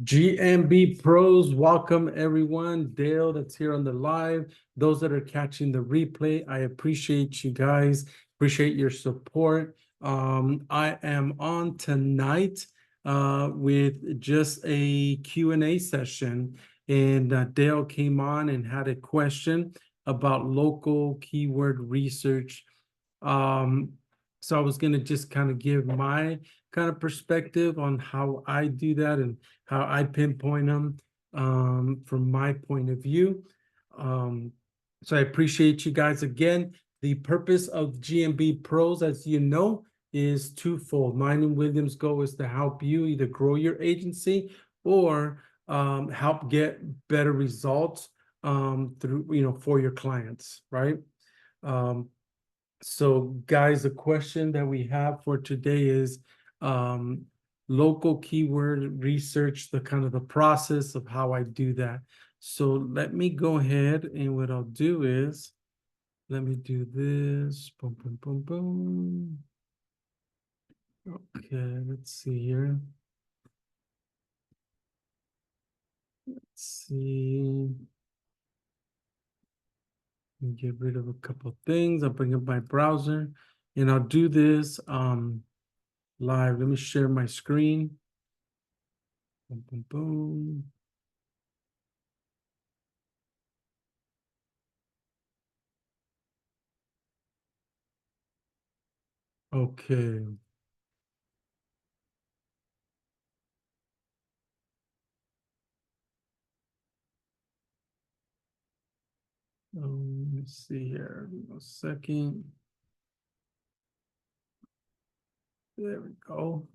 GMB pros, welcome everyone. Dale that's here on the live. Those that are catching the replay, I appreciate you guys. Appreciate your support. I am on tonight with just a Q&A session, and Dale came on and had a question about local keyword research. So I was going to just kind of give my kind of perspective on how I do that and how I pinpoint them from my point of view. So I appreciate you guys again. The purpose of GMB Pros, as you know, is twofold. Mine and William's goal is to help you either grow your agency or help get better results through, for your clients, right? So guys, the question that we have for today is local keyword research, the kind of the process of how I do that. So let me go ahead, and what I'll do is, let me do this. Boom, boom, boom, boom. Okay, let's see here. Let's see. Get rid of a couple of things. I'll bring up my browser, and I'll do this live. Let me share my screen. Boom, boom, boom. Okay. Let me see here. A second. There we go.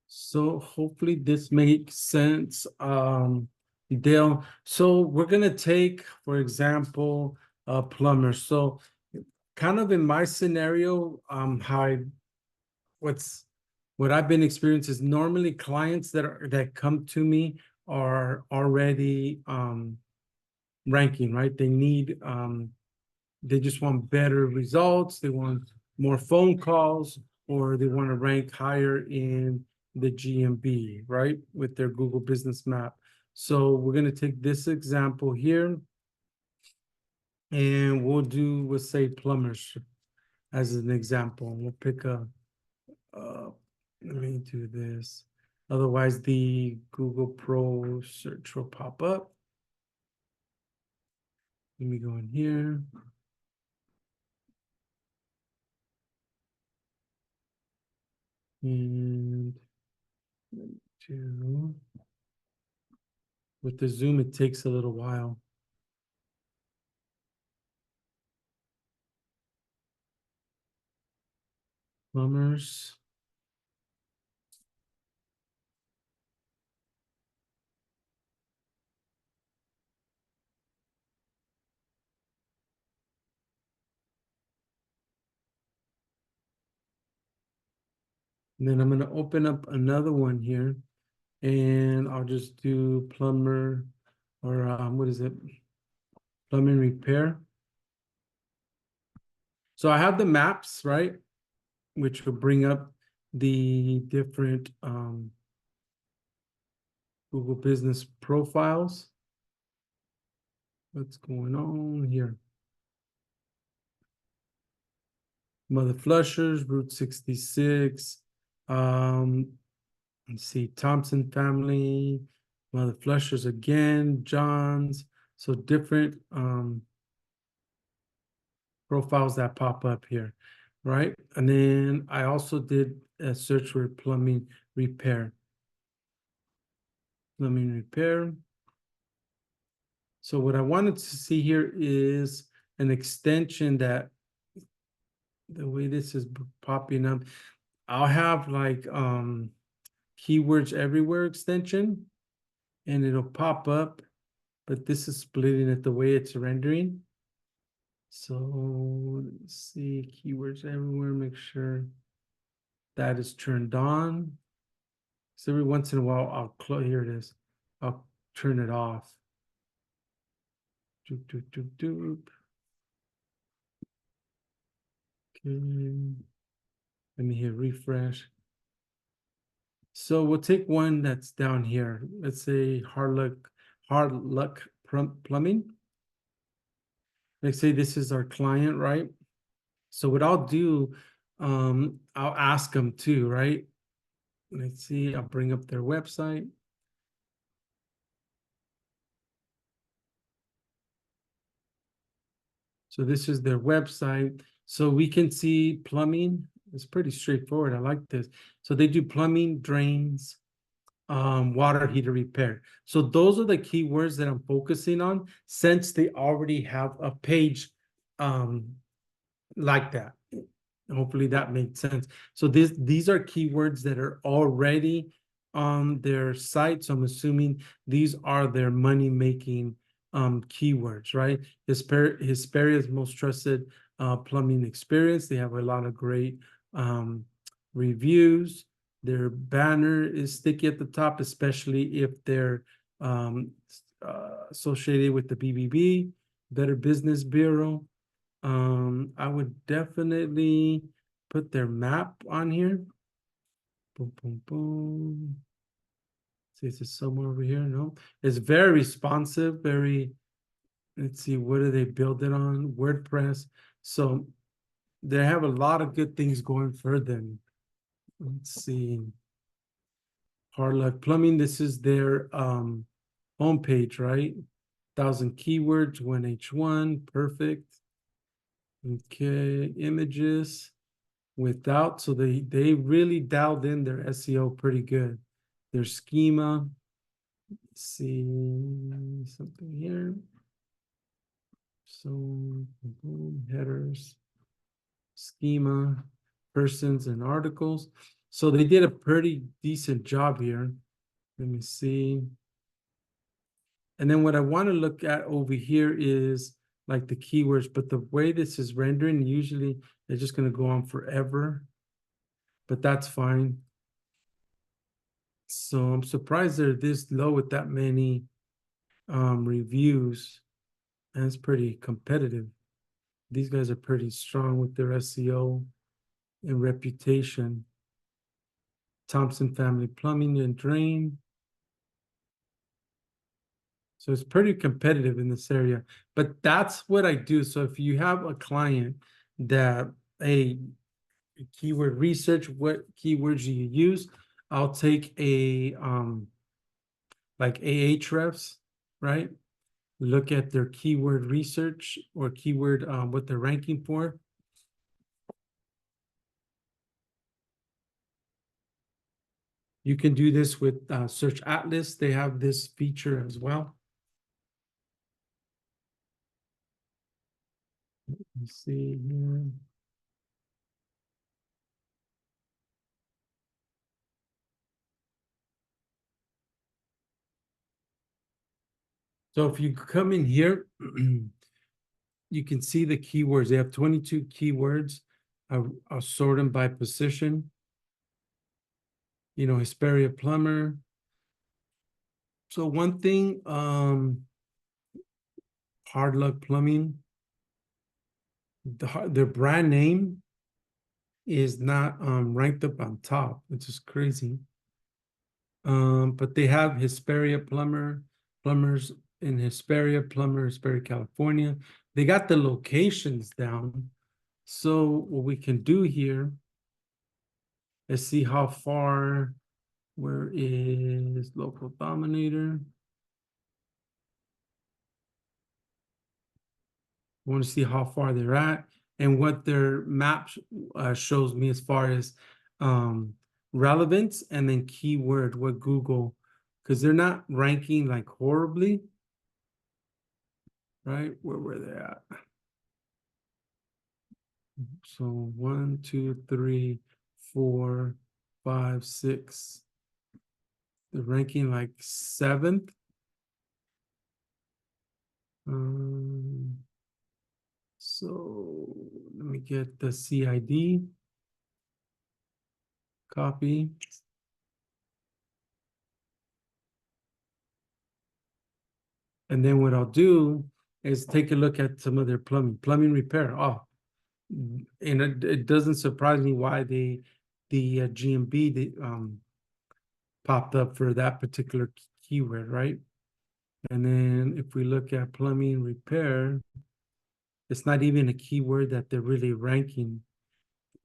So hopefully this makes sense, Dale. So we're gonna take, for example, a plumber. So kind of in my scenario, what I've been experiencing is normally clients that come to me are already ranking, right? They just want better results. They want more phone calls, or they want to rank higher in the GMB, right? With their Google Business Map. So we're going to take this example here, and we'll say plumbers as an example. We'll pick let me do this. Otherwise, the Google Pro search will pop up. Let me go in here. And with the Zoom, it takes a little while. Plumbers. And then I'm going to open up another one here, and I'll just do plumber, or what is it? Plumbing repair. So I have the maps, right? Which will bring up the different Google Business profiles. What's going on here? Mother Flushers, Route 66. Let's see, Thompson family, Mother Flushers again, John's. So different profiles that pop up here, right? And then I also did a search for plumbing repair. Plumbing repair. So what I wanted to see here is an extension that, the way this is popping up, I'll have like keywords everywhere extension, and it'll pop up, but this is splitting it the way it's rendering. So let's see, keywords everywhere, make sure that is turned on. So every once in a while, I'll close, here it is. I'll turn it off. Doop, doop, doop, doop. Okay. Let me hit refresh. So we'll take one that's down here. Let's say hard luck plumbing. Let's say this is our client, right? So what I'll do, I'll ask them too, right? Let's see, I'll bring up their website. So this is their website. So we can see plumbing. It's pretty straightforward. I like this. So they do plumbing, drains, water heater repair. So those are the keywords that I'm focusing on since they already have a page like that. Hopefully that made sense. So these are keywords that are already on their site. So I'm assuming these are their money-making keywords, right? Hesperia's most trusted plumbing experience. They have a lot of great reviews. Their banner is sticky at the top, especially if they're associated with the BBB, Better Business Bureau. I would definitely put their map on here. Boom, boom, boom. See, is it somewhere over here? No, it's very responsive, very, let's see, what do they build it on? WordPress. So they have a lot of good things going for them. Let's see. Hard Luck Plumbing, this is their homepage, right? 1,000 keywords, 1H1, perfect. Okay, images without, so they really dialed in their SEO pretty good. Their schema, let's see something here. So boom, headers, schema, persons and articles. So they did a pretty decent job here. Let me see. And then what I want to look at over here is like the keywords, but the way this is rendering, usually they're just going to go on forever, but that's fine. So I'm surprised they're this low with that many reviews, and it's pretty competitive. These guys are pretty strong with their SEO and reputation. Thompson Family Plumbing and Drain. So it's pretty competitive in this area, but that's what I do. So if you have a client that, hey, keyword research, what keywords do you use? I'll take a like Ahrefs, right? Look at their keyword research or keyword what they're ranking for. You can do this with Search Atlas. They have this feature as well. Let's see here. So if you come in here, you can see the keywords. They have 22 keywords. I'll sort them by position. You know, Hesperia plumber. So one thing, Hard Luck Plumbing, their brand name is not ranked up on top, which is crazy. But they have Hesperia plumbers in Hesperia, Hesperia, California. They got the locations down. So what we can do here, let's see how far, where is local dominator? I want to see how far they're at and what their map shows me as far as relevance and then keyword, what Google, because they're not ranking like horribly, right? Where were they at? So 1, 2, 3, 4, 5, 6. They're ranking like 7th. So let me get the CID. Copy. And then what I'll do is take a look at some of their plumbing repair. Oh, And it doesn't surprise me why the GMB popped up for that particular keyword, right? And then if we look at plumbing repair, it's not even a keyword that they're really ranking.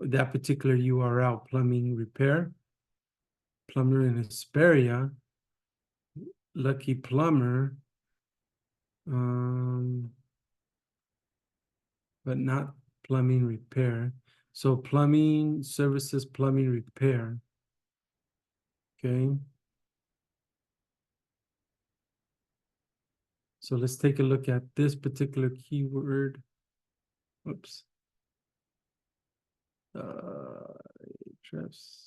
That particular URL, plumbing repair, plumber in Hesperia, lucky plumber, but not plumbing repair. So plumbing services, plumbing repair. Okay. So let's take a look at this particular keyword. Oops. Address.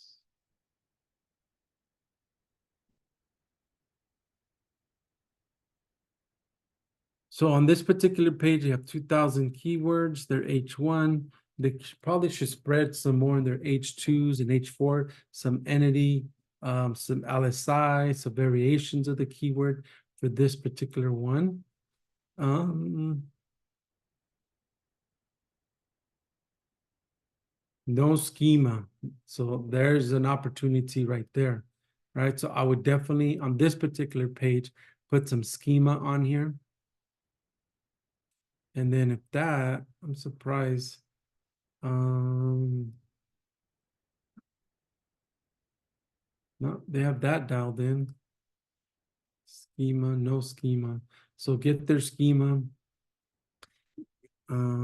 So on this particular page, you have 2,000 keywords. They're H1. They probably should spread some more in their H2s and H4, some entity, some LSI, some variations of the keyword for this particular one. No schema. So there's an opportunity right there, right? So I would definitely, on this particular page, put some schema on here. And then if that, I'm surprised. No, they have that dialed in. Schema, no schema. So get their schema.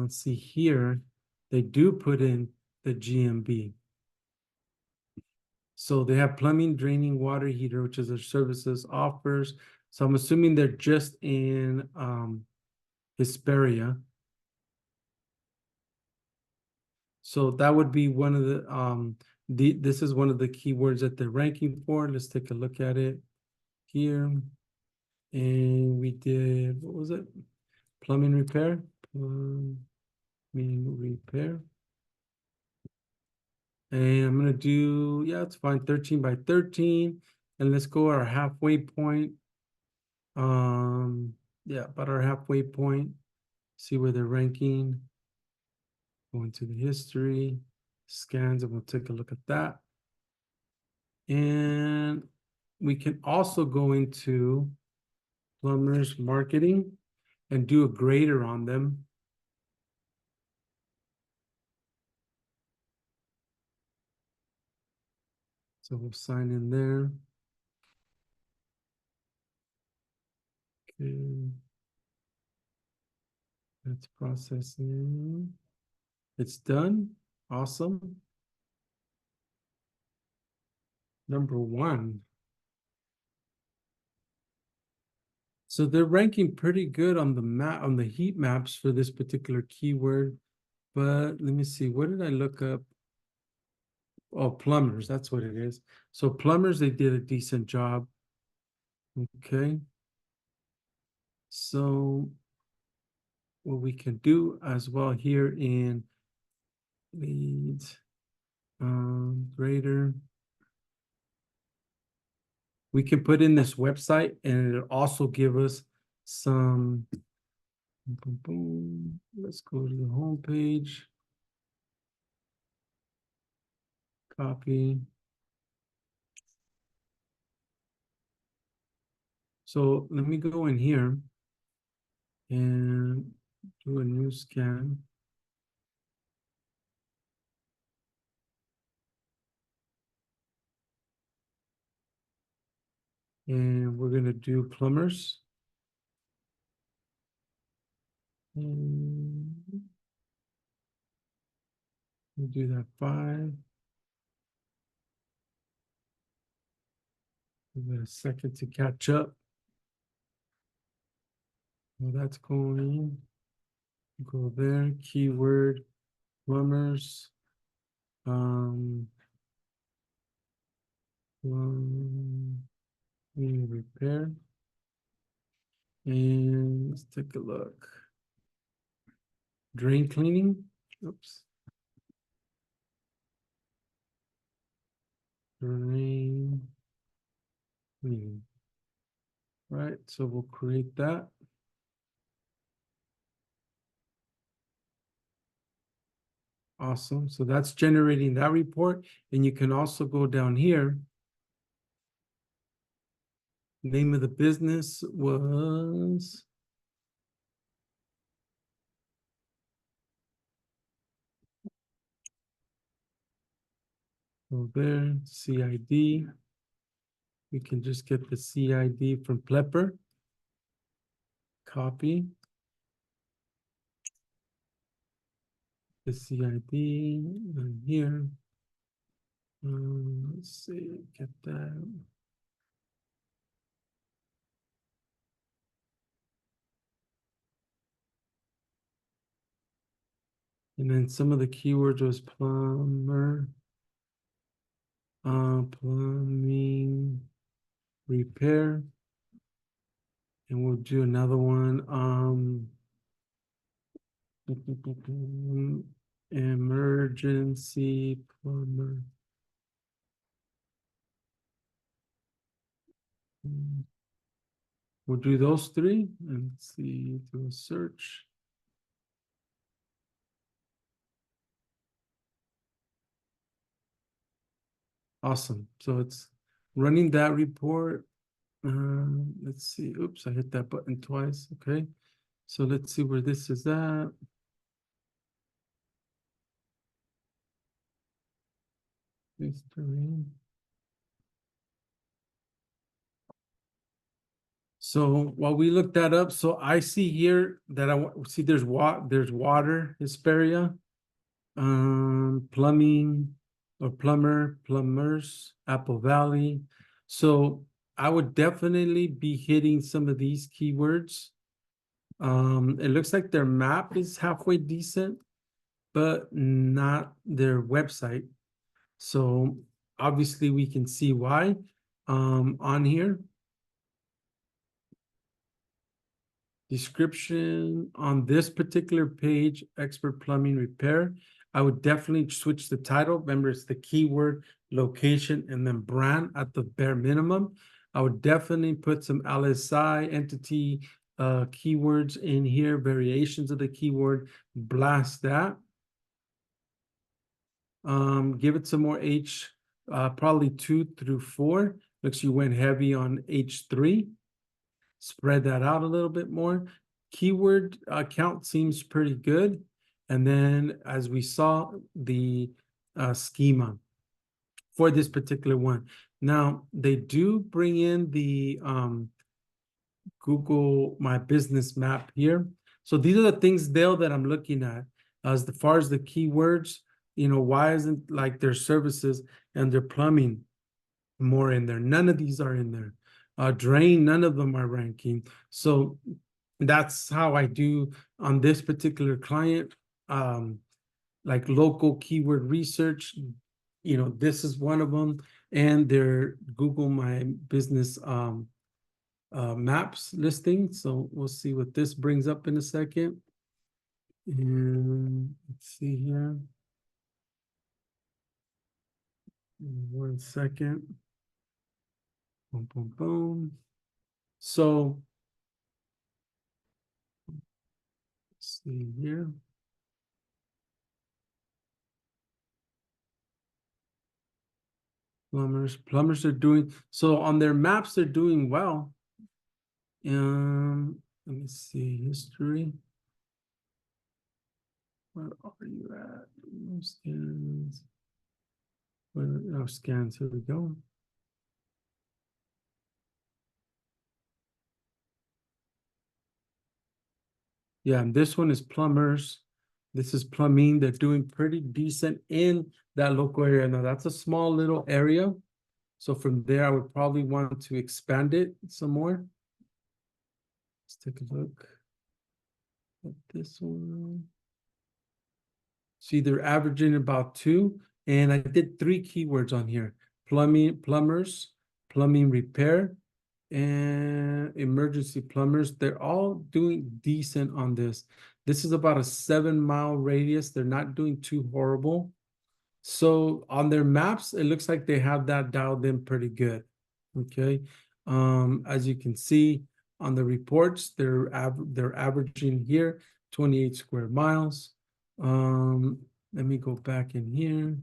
See here, they do put in the GMB. So they have plumbing, draining, water heater, which is their services offers. So I'm assuming they're just in Hesperia. So that would be one of this is one of the keywords that they're ranking for. Let's take a look at it here. And we did, what was it? Plumbing repair. Plumbing repair. And I'm gonna do, yeah, it's fine, 13 by 13. And let's go our halfway point. Yeah, about our halfway point. See where they're ranking. Go into the history, scans, and we'll take a look at that. And we can also go into plumbers marketing and do a grader on them. So we'll sign in there. Okay. That's processing. It's done. Awesome. Number one. So they're ranking pretty good on the map, on the heat maps for this particular keyword. But let me see, what did I look up? Oh, plumbers, that's what it is. So plumbers, they did a decent job. Okay. So what we can do as well here in leads, grader, we can put in this website and it'll also give us some, boom, boom. Let's go to the home page, copy. So let me go in here and do a new scan. And we're gonna do plumbers. And we'll do that 5. Give it a second to catch up. Well, that's going. Go there. Keyword plumbers. Plumbing repair. And let's take a look. Drain cleaning. Oops. Drain cleaning. Right. So we'll create that. Awesome. So that's generating that report. And you can also go down here. Name of the business was over there, CID. We can just get the CID from Plepper. Copy. The CID and here. Let's see, get that. And then some of the keywords was plumber, plumbing, repair. And we'll do another one. Emergency plumber. We'll do those three and see, do a search. Awesome. So it's running that report. Let's see. Oops, I hit that button twice. Okay. So let's see where this is at. History. So while we look that up, so I see here that I see there's water, Hesperia, plumbing or plumbers, Apple Valley. So I would definitely be hitting some of these keywords. It looks like their map is halfway decent, but not their website. So obviously we can see why on here. Description on this particular page, expert plumbing repair. I would definitely switch the title. Remember, it's the keyword, location, and then brand at the bare minimum. I would definitely put some LSI entity keywords in here, variations of the keyword, blast that. Give it some more H, probably 2 through 4. Looks you went heavy on H3. Spread that out a little bit more. Keyword count seems pretty good. And then as we saw, the schema for this particular one. Now, they do bring in the Google My Business Map here. So these are the things, Dale, that I'm looking at. As far as the keywords, you know, why isn't like their services and their plumbing more in there? None of these are in there. Drain, none of them are ranking. So that's how I do on this particular client. Like local keyword research, you know, this is one of them, and their Google My Business maps listing. So we'll see what this brings up in a second. And let's see here. 1 second. Boom, boom, boom. So let's see here. Plumbers are doing, so on their maps, they're doing well. Let me see, history. Where are you at? Scans. Where, scans, here we go. Yeah, and this one is plumbers. This is plumbing. They're doing pretty decent in that local area. Now, that's a small little area. So from there, I would probably want to expand it some more. Let's take a look at this one. See, they're averaging about 2. And I did 3 keywords on here. Plumbers, plumbing repair, and emergency plumbers. They're all doing decent on this. This is about a 7-mile radius. They're not doing too horrible. So on their maps, it looks like they have that dialed in pretty good. Okay. As you can see on the reports, they're averaging here 28 square miles. Let me go back in here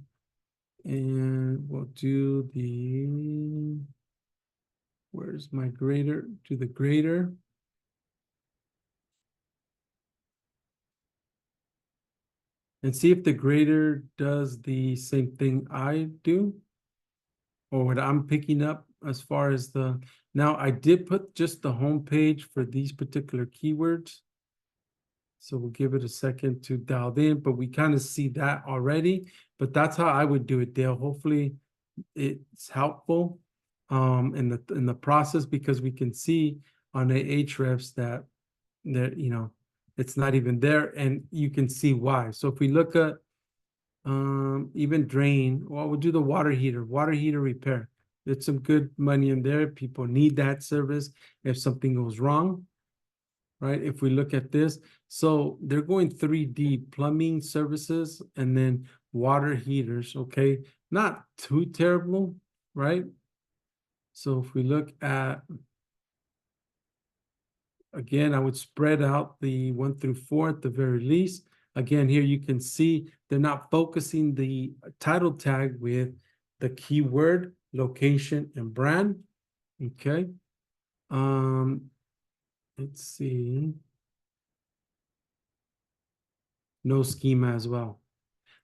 and we'll do the, where's my grader? Do the grader. And see if the grader does the same thing I do, or what I'm picking up as far as the, now I did put just the home page for these particular keywords. So we'll give it a second to dial in, but we kind of see that already, but that's how I would do it, Dale. Hopefully it's helpful in the process, because we can see on the Ahrefs that you know, it's not even there, and you can see why. So if we look at even drain, well, we'll do the water heater repair. There's some good money in there. People need that service if something goes wrong, right? If we look at this, so they're going 3D plumbing services and then water heaters, okay? Not too terrible, right? So if we look at, again, I would spread out the 1 through 4 at the very least. Again, here you can see they're not focusing the title tag with the keyword, location, and brand. Okay. Let's see. No schema as well.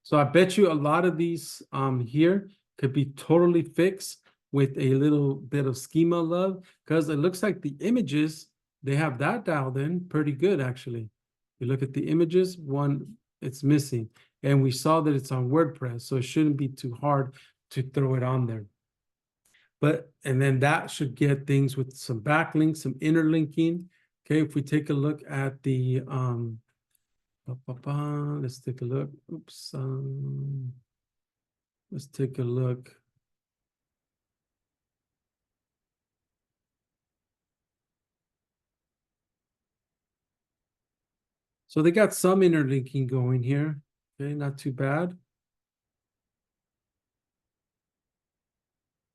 So I bet you a lot of these here could be totally fixed with a little bit of schema love, because it looks like the images, they have that dialed in pretty good, actually. You look at the images, one, it's missing. And we saw that it's on WordPress, so it shouldn't be too hard to throw it on there. But, and then that should get things with some backlinks, some interlinking. Okay, if we take a look at the, let's take a look. Oops. Let's take a look. So they got some interlinking going here. Okay, not too bad.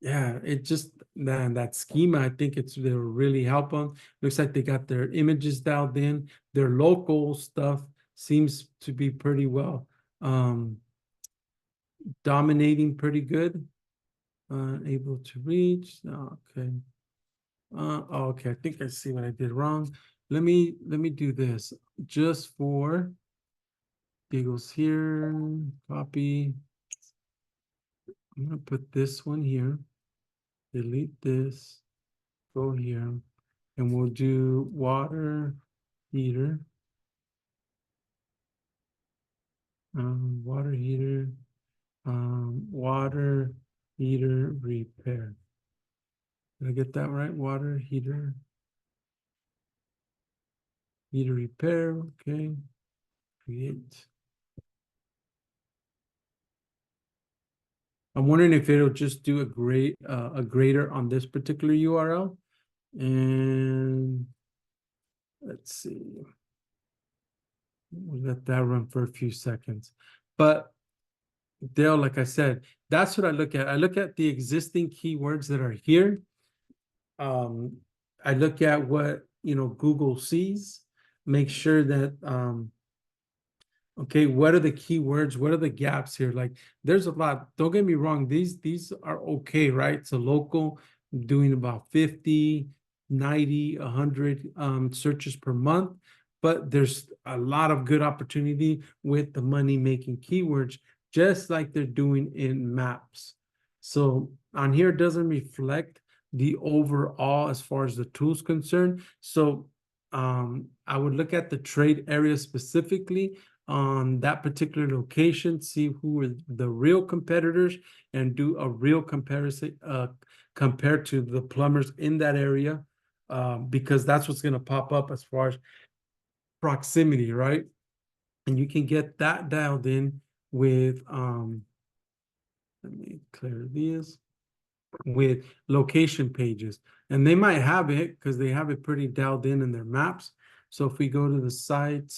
Yeah, it just, man, that schema, I think they'll really help them. Looks like they got their images dialed in. Their local stuff seems to be pretty well dominating pretty good. Able to reach. Okay. Okay, I think I see what I did wrong. Let me do this just for giggles here. Copy. I'm gonna put this one here. Delete this. Go here, and we'll do water heater. Water heater. Water heater repair. Did I get that right? Water heater. Heater repair. Okay. Create. I'm wondering if it'll just do a grader on this particular URL. And let's see. We'll let that run for a few seconds. But Dale, like I said, that's what I look at. I look at the existing keywords that are here. I look at what, you know, Google sees, make sure that okay, what are the keywords? What are the gaps here? Like, there's a lot. Don't get me wrong. These are okay, right? So local, doing about 50, 90, 100 searches per month. But there's a lot of good opportunity with the money-making keywords, just like they're doing in maps. So on here, it doesn't reflect the overall as far as the tool's concerned. So I would look at the trade area specifically on that particular location, see who are the real competitors, and do a real comparison compared to the plumbers in that area, because that's what's going to pop up as far as proximity, right? And you can get that dialed in with let me clear these, with location pages, and they might have it because they have it pretty dialed in their maps. So if we go to the site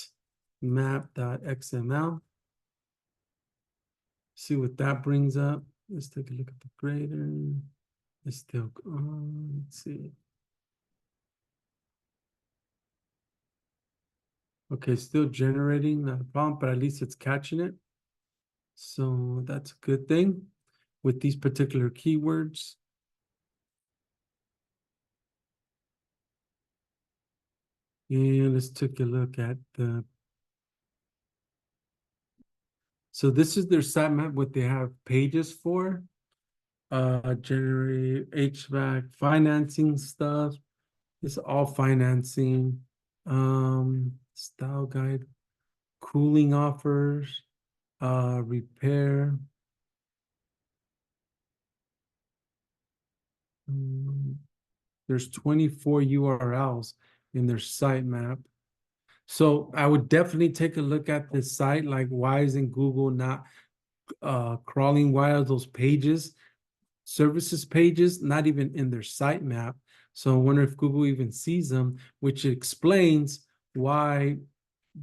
map.xml, see what that brings up. Let's take a look at the grader. It's still on. Let's see. Okay, still generating, not a problem, but at least it's catching it. So that's a good thing with these particular keywords. And let's take a look at the, so this is their sitemap, what they have pages for. Generate HVAC, financing stuff. It's all financing. Style guide, cooling offers, repair. There's 24 URLs in their sitemap. So I would definitely take a look at this site, like why isn't Google not crawling? Why are those pages, services pages, not even in their sitemap? So I wonder if Google even sees them, which explains why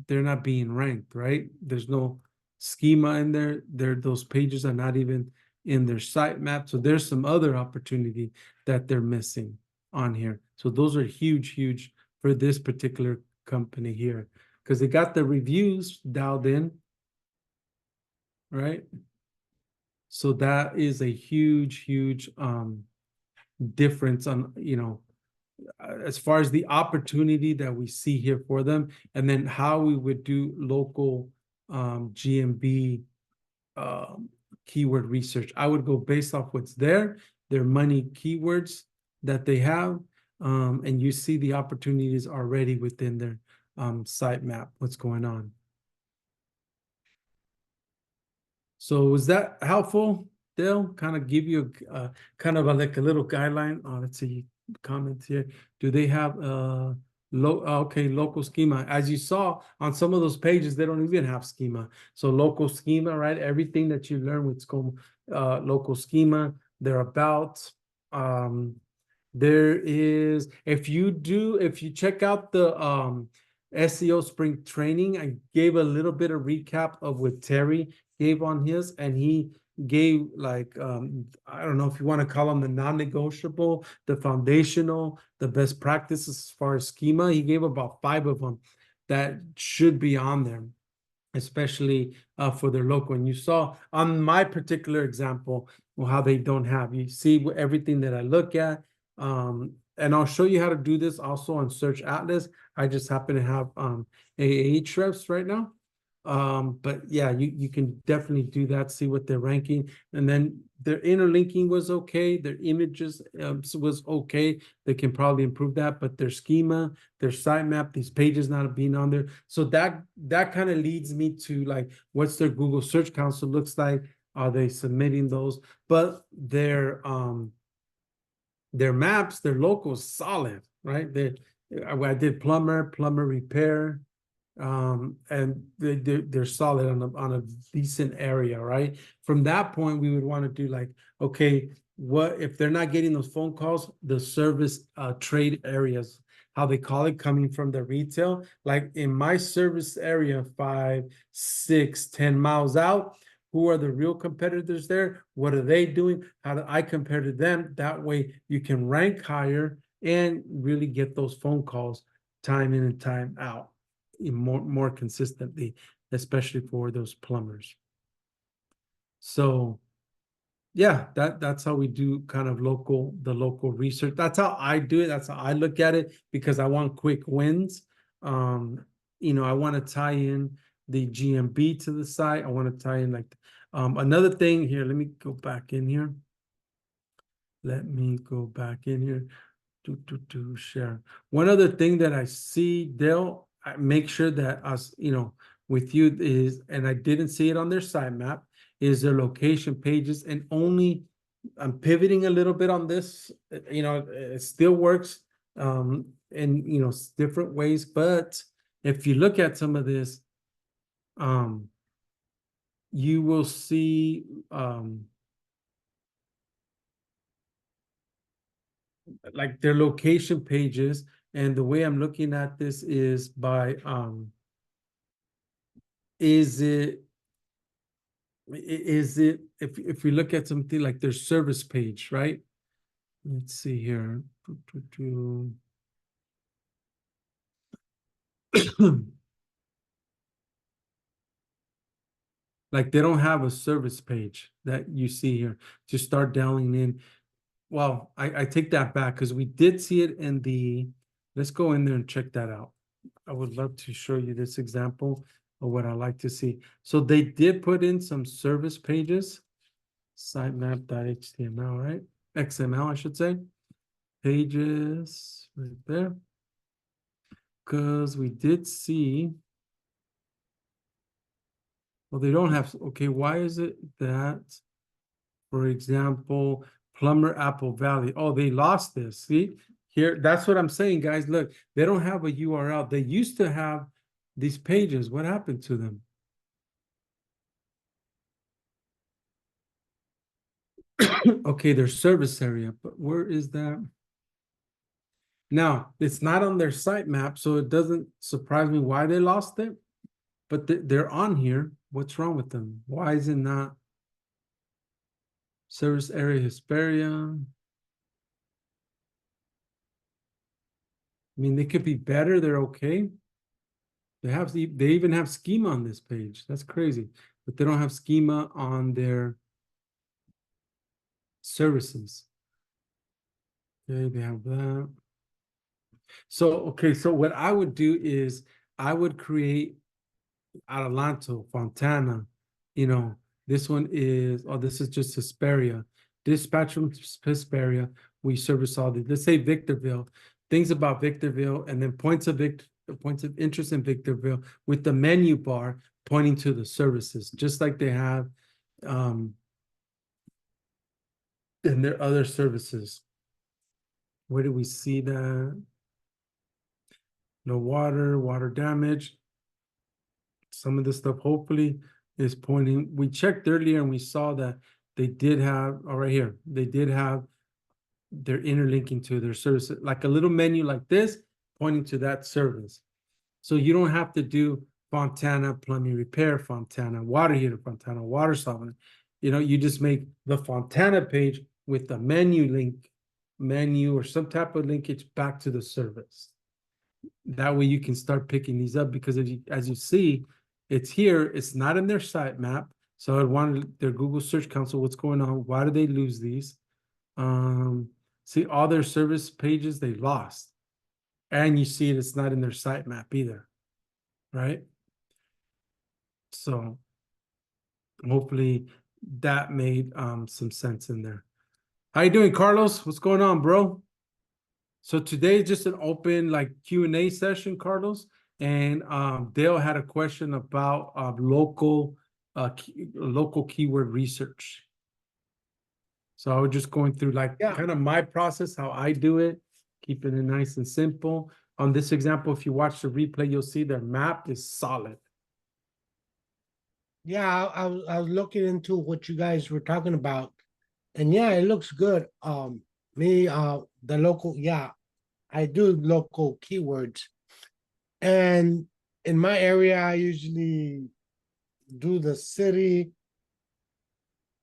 they're not being ranked, right? There's no schema in there. Those pages are not even in their sitemap. So there's some other opportunity that they're missing on here. So those are huge, huge for this particular company here, because they got the reviews dialed in, right? So that is a huge, huge difference on, as far as the opportunity that we see here for them, and then how we would do local GMB keyword research. I would go based off what's there, their money keywords that they have, and you see the opportunities already within their sitemap, what's going on. So was that helpful, Dale? Kind of give you kind of like a little guideline. Let's see, comments here. Do they have local schema? As you saw on some of those pages, they don't even have schema. So local schema, right? Everything that you learn with local schema, they're about. There is, if you check out the SEO spring training, I gave a little bit of recap of what Terry gave on his, and he gave like I don't know if you want to call them the non-negotiable, the foundational, the best practices as far as schema. He gave about 5 of them that should be on there, especially for their local. And you saw on my particular example how they don't have. You see everything that I look at, and I'll show you how to do this also on Search Atlas. I just happen to have Ahrefs right now. But yeah, you can definitely do that, see what they're ranking. And then their interlinking was okay. Their images was okay. They can probably improve that, but their schema, their sitemap, these pages not being on there. So that kind of leads me to like, what's their Google Search Console looks like? Are they submitting those? But their maps, their locals solid, right? I did plumber repair, and they're solid on a decent area, right? From that point, we would want to do like, okay, what if they're not getting those phone calls, the service trade areas, how they call it, coming from the retail, like in my service area, 5, 6, 10 miles out. Who are the real competitors there? What are they doing? How do I compare to them? That way you can rank higher and really get those phone calls time in and time out more consistently, especially for those plumbers. So yeah, that's how we do kind of the local research. That's how I do it. That's how I look at it, because I want quick wins. I want to tie in the GMB to the site. I want to tie in like another thing here. Let me go back in here. Let me go back in here to share. One other thing that I see, Dale, I make sure that us, with you is, and I didn't see it on their sitemap, is their location pages, and only I'm pivoting a little bit on this. It still works in different ways, but if you look at some of this, you will see like their location pages. And the way I'm looking at this is by is it if we look at something like their service page, right? Let's see here. Like they don't have a service page that you see here to start dialing in. Well, I take that back because we did see it in the, let's go in there and check that out. I would love to show you this example of what I like to see. So they did put in some service pages, sitemap.html, right? XML, I should say. Pages right there. Because we did see, well, they don't have, okay, why is it that, for example, Plumber Apple Valley? Oh, they lost this. See here, that's what I'm saying, guys. Look, they don't have a URL. They used to have these pages. What happened to them? Okay, their service area, but where is that? Now, it's not on their sitemap, so it doesn't surprise me why they lost it, but they're on here. What's wrong with them? Why is it not service area Hesperia? I mean, they could be better. They're okay. They even have schema on this page. That's crazy. But they don't have schema on their services. Okay, they have that. So, okay, so what I would do is I would create Adelanto, Fontana, you know, this one is, oh, this is just Hesperia. Dispatch from Hesperia, we service all these. Let's say Victorville, things about Victorville, and then points of interest in Victorville with the menu bar pointing to the services, just like they have in their other services. Where do we see that? No water, water damage. Some of this stuff hopefully is pointing. We checked earlier and we saw that they did have, oh, right here, they did have their interlinking to their services, like a little menu like this, pointing to that service. So you don't have to do Fontana plumbing repair, Fontana water heater, Fontana water softener. You know, you just make the Fontana page with the menu or some type of linkage back to the service. That way you can start picking these up because as you see, it's here, it's not in their sitemap. So I wanted their Google Search Console, what's going on? Why do they lose these? See all their service pages they lost. And you see it's not in their sitemap either, right? So hopefully that made some sense in there. How you doing, Carlos? What's going on, bro? So today is just an open like Q&A session, Carlos. And Dale had a question about local keyword research. So I was just going through like kind of my process, how I do it, keeping it nice and simple. On this example, if you watch the replay, you'll see their map is solid. Yeah, I was looking into what you guys were talking about, and yeah, it looks good. The local, yeah, I do local keywords, and in my area, I usually do the city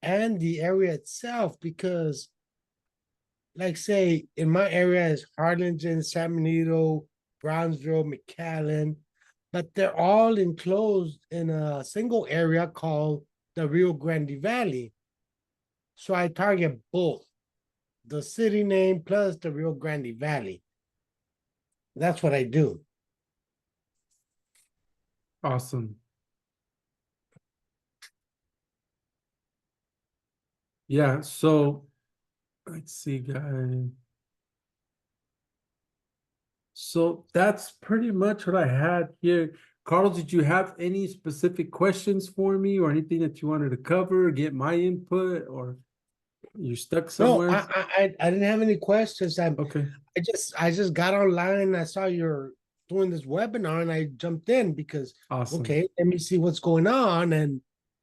and the area itself because, like, say, in my area is Harlingen, San Benito, Brownsville, McAllen, but they're all enclosed in a single area called the Rio Grande Valley. So I target both the city name plus the Rio Grande Valley. That's what I do. Awesome. Yeah, so let's see, guys. So that's pretty much what I had here. Carl, did you have any specific questions for me or anything that you wanted to cover, get my input, or you stuck No, somewhere? I didn't have any questions. Okay. I just got online and I saw you're doing this webinar and I jumped in because Awesome. okay, let me see what's going on and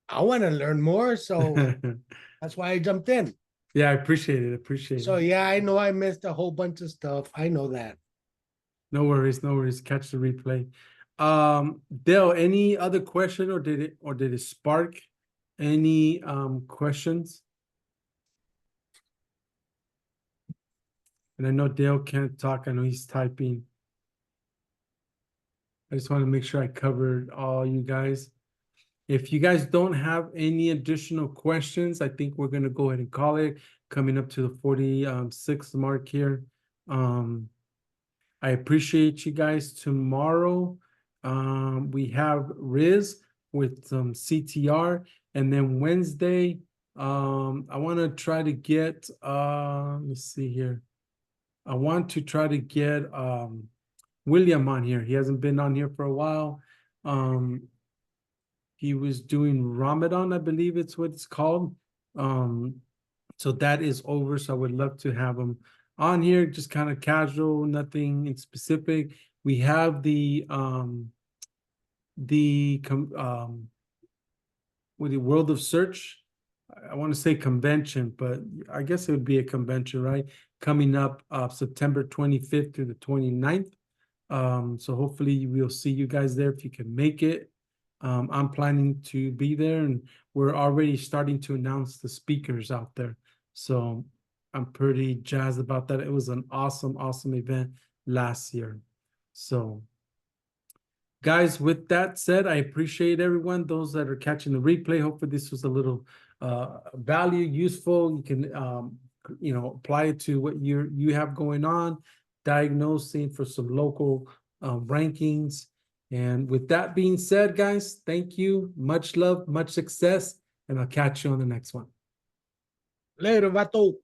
I want to learn more. So that's why I jumped in. Yeah, I appreciate it. Appreciate So it. yeah, I know I missed a whole bunch of stuff. I know that. No worries, no worries. Catch the replay. Dale, any other question or did it spark any questions? And I know Dale can't talk. I know he's typing. I just want to make sure I covered all you guys. If you guys don't have any additional questions, I think we're gonna go ahead and call it, coming up to the 46th mark here. I appreciate you guys. Tomorrow, we have Riz with some CTR, and then Wednesday, I want to try to get, let's see here. I want to try to get William on here. He hasn't been on here for a while. He was doing Ramadan, I believe it's what it's called. So that is over. So I would love to have him on here, just kind of casual, nothing in specific. We have with the World of Search, I want to say convention, but I guess it would be a convention, right? Coming up September 25th through the 29th. So hopefully we'll see you guys there if you can make it. I'm planning to be there, and we're already starting to announce the speakers out there. So I'm pretty jazzed about that. It was an awesome, awesome event last year. So guys, with that said, I appreciate everyone, those that are catching the replay. Hopefully this was a little value, useful. You can apply it to what you have going on, diagnosing for some local rankings. And with that being said, guys, thank you. Much love, much success, and I'll catch you on the next one. Later, vato.